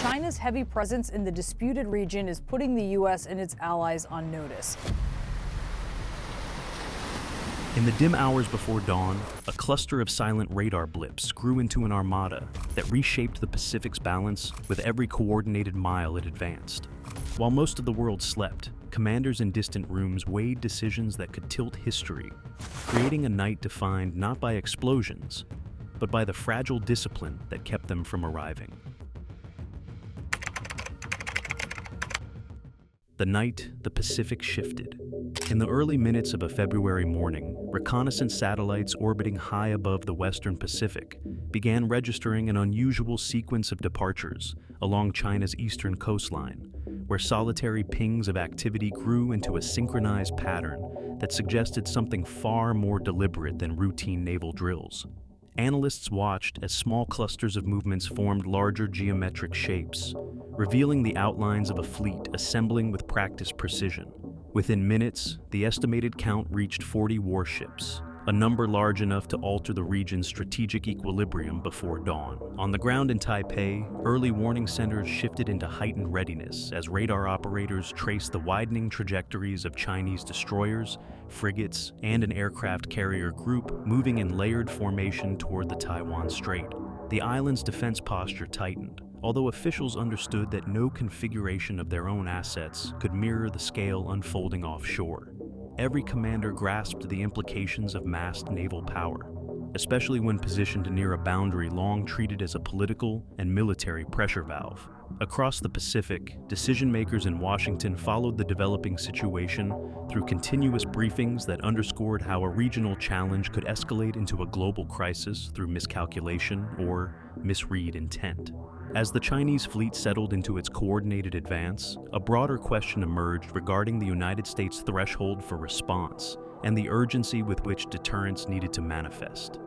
China's heavy presence in the disputed region is putting the U.S. and its allies on notice. In the dim hours before dawn, a cluster of silent radar blips grew into an armada that reshaped the Pacific's balance with every coordinated mile it advanced. While most of the world slept, commanders in distant rooms weighed decisions that could tilt history, creating a night defined not by explosions, but by the fragile discipline that kept them from arriving. The night the Pacific shifted. In the early minutes of a February morning, reconnaissance satellites orbiting high above the western Pacific began registering an unusual sequence of departures along China's eastern coastline, where solitary pings of activity grew into a synchronized pattern that suggested something far more deliberate than routine naval drills. Analysts watched as small clusters of movements formed larger geometric shapes, revealing the outlines of a fleet assembling with practiced precision. Within minutes, the estimated count reached 40 warships, a number large enough to alter the region's strategic equilibrium before dawn. On the ground in Taipei, early warning centers shifted into heightened readiness as radar operators traced the widening trajectories of Chinese destroyers, frigates, and an aircraft carrier group moving in layered formation toward the Taiwan Strait. The island's defense posture tightened, although officials understood that no configuration of their own assets could mirror the scale unfolding offshore. Every commander grasped the implications of massed naval power, especially when positioned near a boundary long treated as a political and military pressure valve. Across the Pacific, decision-makers in Washington followed the developing situation through continuous briefings that underscored how a regional challenge could escalate into a global crisis through miscalculation or misread intent. As the Chinese fleet settled into its coordinated advance, a broader question emerged regarding the United States' threshold for response and the urgency with which deterrence needed to manifest.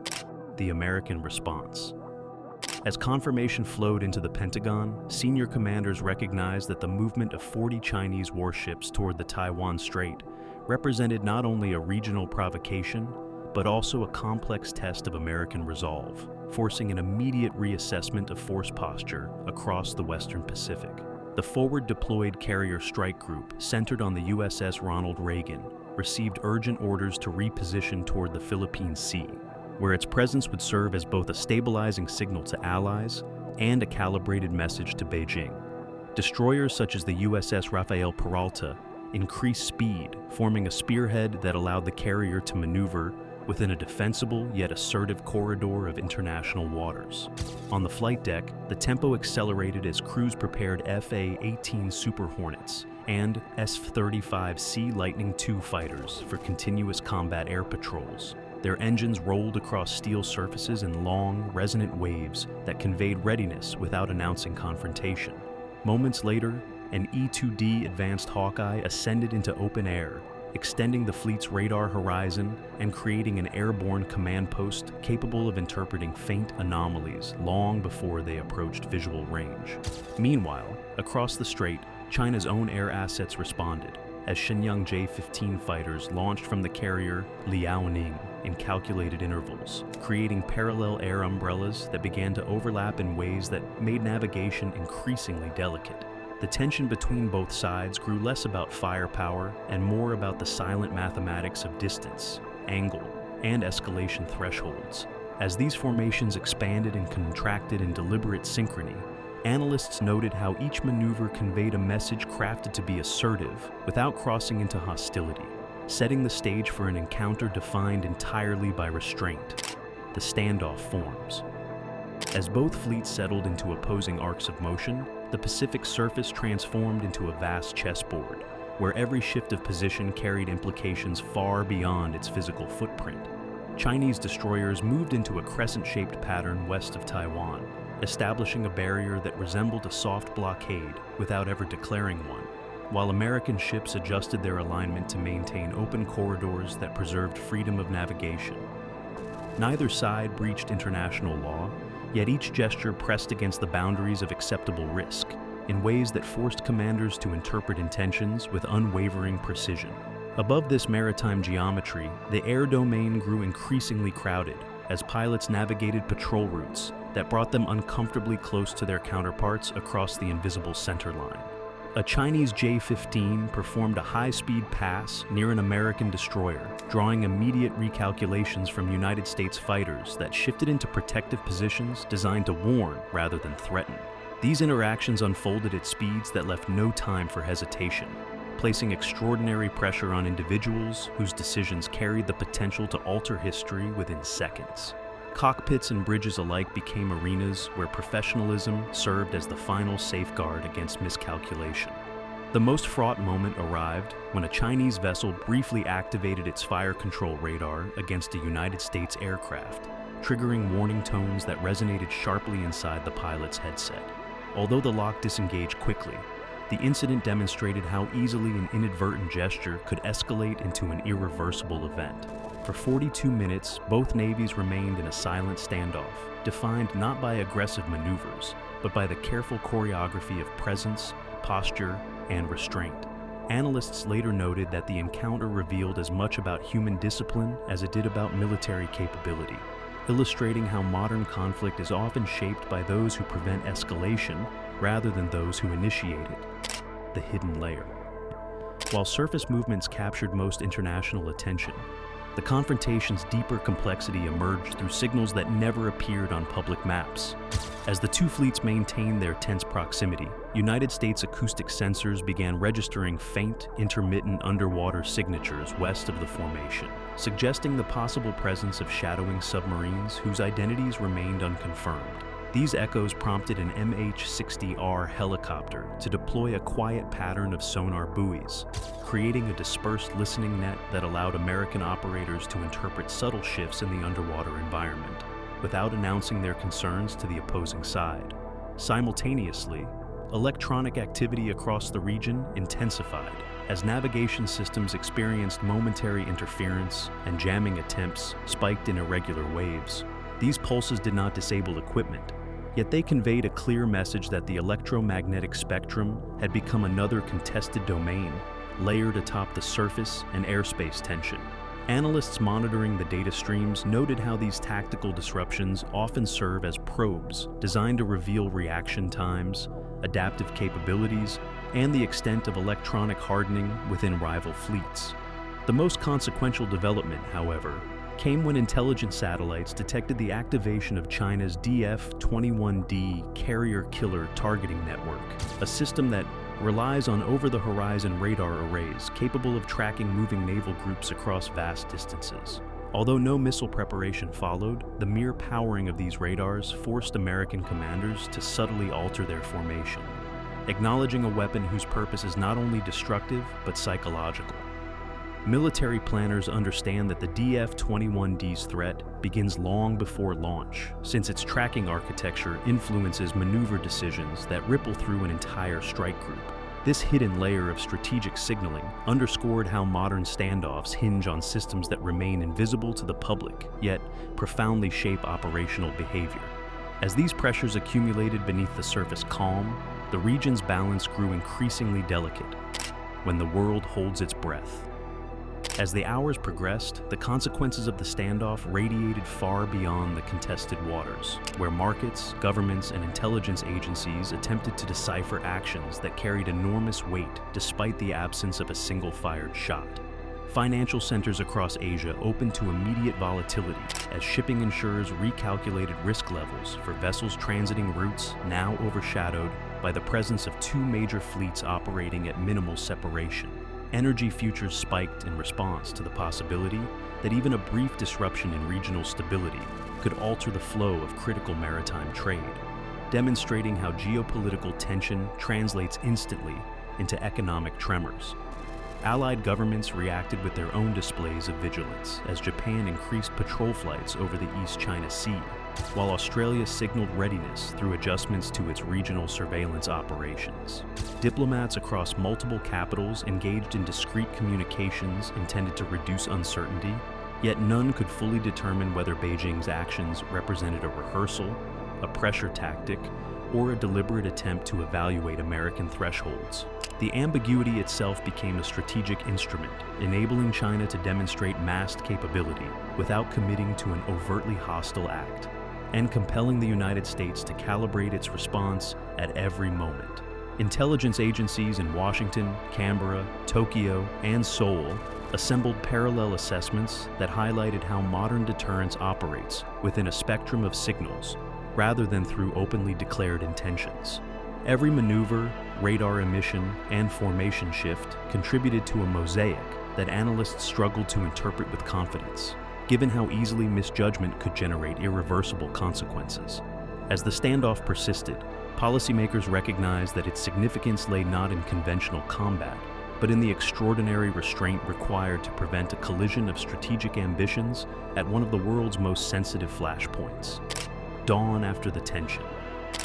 The American response. As confirmation flowed into the Pentagon, senior commanders recognized that the movement of 40 Chinese warships toward the Taiwan Strait represented not only a regional provocation, but also a complex test of American resolve, forcing an immediate reassessment of force posture across the Western Pacific. The forward-deployed carrier strike group, centered on the USS Ronald Reagan, received urgent orders to reposition toward the Philippine Sea, where its presence would serve as both a stabilizing signal to allies and a calibrated message to Beijing. Destroyers such as the USS Rafael Peralta increased speed, forming a spearhead that allowed the carrier to maneuver within a defensible yet assertive corridor of international waters. On the flight deck, the tempo accelerated as crews prepared FA-18 Super Hornets and SF-35 Sea Lightning II fighters for continuous combat air patrols. Their engines rolled across steel surfaces in long, resonant waves that conveyed readiness without announcing confrontation. Moments later, an E-2D Advanced Hawkeye ascended into open air, extending the fleet's radar horizon and creating an airborne command post capable of interpreting faint anomalies long before they approached visual range. Meanwhile, across the strait, China's own air assets responded, as Shenyang J-15 fighters launched from the carrier Liaoning in calculated intervals, creating parallel air umbrellas that began to overlap in ways that made navigation increasingly delicate. The tension between both sides grew less about firepower and more about the silent mathematics of distance, angle, and escalation thresholds. As these formations expanded and contracted in deliberate synchrony, analysts noted how each maneuver conveyed a message crafted to be assertive without crossing into hostility, setting the stage for an encounter defined entirely by restraint. The standoff forms. As both fleets settled into opposing arcs of motion, the Pacific surface transformed into a vast chessboard, where every shift of position carried implications far beyond its physical footprint. Chinese destroyers moved into a crescent-shaped pattern west of Taiwan, establishing a barrier that resembled a soft blockade without ever declaring one, while American ships adjusted their alignment to maintain open corridors that preserved freedom of navigation. Neither side breached international law, yet each gesture pressed against the boundaries of acceptable risk, in ways that forced commanders to interpret intentions with unwavering precision. Above this maritime geometry, the air domain grew increasingly crowded as pilots navigated patrol routes, that brought them uncomfortably close to their counterparts across the invisible center line. A Chinese J-15 performed a high-speed pass near an American destroyer, drawing immediate recalculations from United States fighters that shifted into protective positions designed to warn rather than threaten. These interactions unfolded at speeds that left no time for hesitation, placing extraordinary pressure on individuals whose decisions carried the potential to alter history within seconds. Cockpits and bridges alike became arenas where professionalism served as the final safeguard against miscalculation. The most fraught moment arrived when a Chinese vessel briefly activated its fire control radar against a United States aircraft, triggering warning tones that resonated sharply inside the pilot's headset. Although the lock disengaged quickly, the incident demonstrated how easily an inadvertent gesture could escalate into an irreversible event. For 42 minutes, both navies remained in a silent standoff, defined not by aggressive maneuvers, but by the careful choreography of presence, posture, and restraint. Analysts later noted that the encounter revealed as much about human discipline as it did about military capability, illustrating how modern conflict is often shaped by those who prevent escalation rather than those who initiate it. The hidden layer. While surface movements captured most international attention, the confrontation's deeper complexity emerged through signals that never appeared on public maps. As the two fleets maintained their tense proximity, United States acoustic sensors began registering faint, intermittent underwater signatures west of the formation, suggesting the possible presence of shadowing submarines whose identities remained unconfirmed. These echoes prompted an MH-60R helicopter to deploy a quiet pattern of sonar buoys, creating a dispersed listening net that allowed American operators to interpret subtle shifts in the underwater environment, without announcing their concerns to the opposing side. Simultaneously, electronic activity across the region intensified as navigation systems experienced momentary interference and jamming attempts spiked in irregular waves. These pulses did not disable equipment, yet they conveyed a clear message that the electromagnetic spectrum had become another contested domain, layered atop the surface and airspace tension. Analysts monitoring the data streams noted how these tactical disruptions often serve as probes designed to reveal reaction times, adaptive capabilities, and the extent of electronic hardening within rival fleets. The most consequential development, however, came when intelligence satellites detected the activation of China's DF-21D carrier killer targeting network, a system that relies on over-the-horizon radar arrays capable of tracking moving naval groups across vast distances. Although no missile preparation followed, the mere powering of these radars forced American commanders to subtly alter their formation, acknowledging a weapon whose purpose is not only destructive but psychological. Military planners understand that the DF-21D's threat begins long before launch, since its tracking architecture influences maneuver decisions that ripple through an entire strike group. This hidden layer of strategic signaling underscored how modern standoffs hinge on systems that remain invisible to the public, yet profoundly shape operational behavior. As these pressures accumulated beneath the surface calm, the region's balance grew increasingly delicate. When the world holds its breath. As the hours progressed, the consequences of the standoff radiated far beyond the contested waters, where markets, governments, and intelligence agencies attempted to decipher actions that carried enormous weight despite the absence of a single fired shot. Financial centers across Asia opened to immediate volatility as shipping insurers recalculated risk levels for vessels transiting routes now overshadowed by the presence of two major fleets operating at minimal separation. Energy futures spiked in response to the possibility that even a brief disruption in regional stability could alter the flow of critical maritime trade, demonstrating how geopolitical tension translates instantly into economic tremors. Allied governments reacted with their own displays of vigilance as Japan increased patrol flights over the East China Sea, while Australia signaled readiness through adjustments to its regional surveillance operations. Diplomats across multiple capitals engaged in discreet communications intended to reduce uncertainty, yet none could fully determine whether Beijing's actions represented a rehearsal, a pressure tactic, or a deliberate attempt to evaluate American thresholds. The ambiguity itself became a strategic instrument, enabling China to demonstrate massed capability without committing to an overtly hostile act. and compelling the United States to calibrate its response at every moment. Intelligence agencies in Washington, Canberra, Tokyo, and Seoul assembled parallel assessments that highlighted how modern deterrence operates within a spectrum of signals rather than through openly declared intentions. Every maneuver, radar emission, and formation shift contributed to a mosaic that analysts struggled to interpret with confidence, given how easily misjudgment could generate irreversible consequences. As the standoff persisted, policymakers recognized that its significance lay not in conventional combat, but in the extraordinary restraint required to prevent a collision of strategic ambitions at one of the world's most sensitive flashpoints. Dawn after the tension.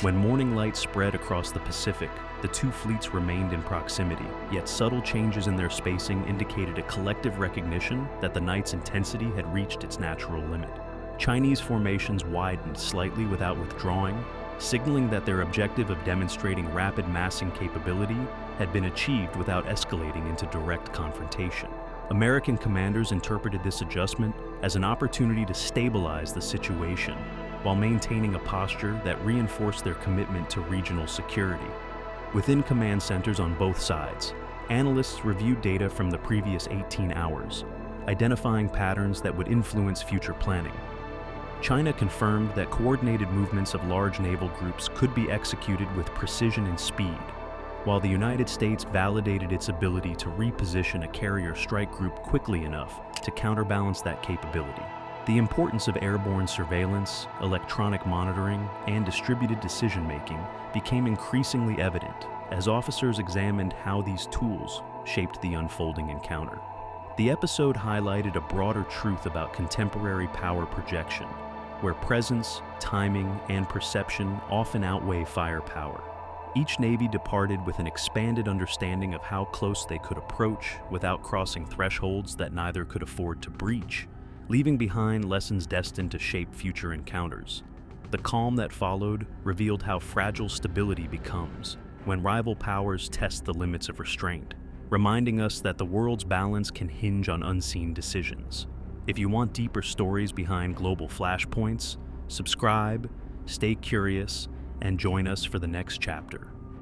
When morning light spread across the Pacific, the two fleets remained in proximity, yet subtle changes in their spacing indicated a collective recognition that the night's intensity had reached its natural limit. Chinese formations widened slightly without withdrawing, signaling that their objective of demonstrating rapid massing capability had been achieved without escalating into direct confrontation. American commanders interpreted this adjustment as an opportunity to stabilize the situation, while maintaining a posture that reinforced their commitment to regional security. Within command centers on both sides, analysts reviewed data from the previous 18 hours, identifying patterns that would influence future planning. China confirmed that coordinated movements of large naval groups could be executed with precision and speed, while the United States validated its ability to reposition a carrier strike group quickly enough to counterbalance that capability. The importance of airborne surveillance, electronic monitoring, and distributed decision-making became increasingly evident as officers examined how these tools shaped the unfolding encounter. The episode highlighted a broader truth about contemporary power projection, where presence, timing, and perception often outweigh firepower. Each Navy departed with an expanded understanding of how close they could approach without crossing thresholds that neither could afford to breach, leaving behind lessons destined to shape future encounters. The calm that followed revealed how fragile stability becomes when rival powers test the limits of restraint, reminding us that the world's balance can hinge on unseen decisions. If you want deeper stories behind global flashpoints, subscribe, stay curious, and join us for the next chapter.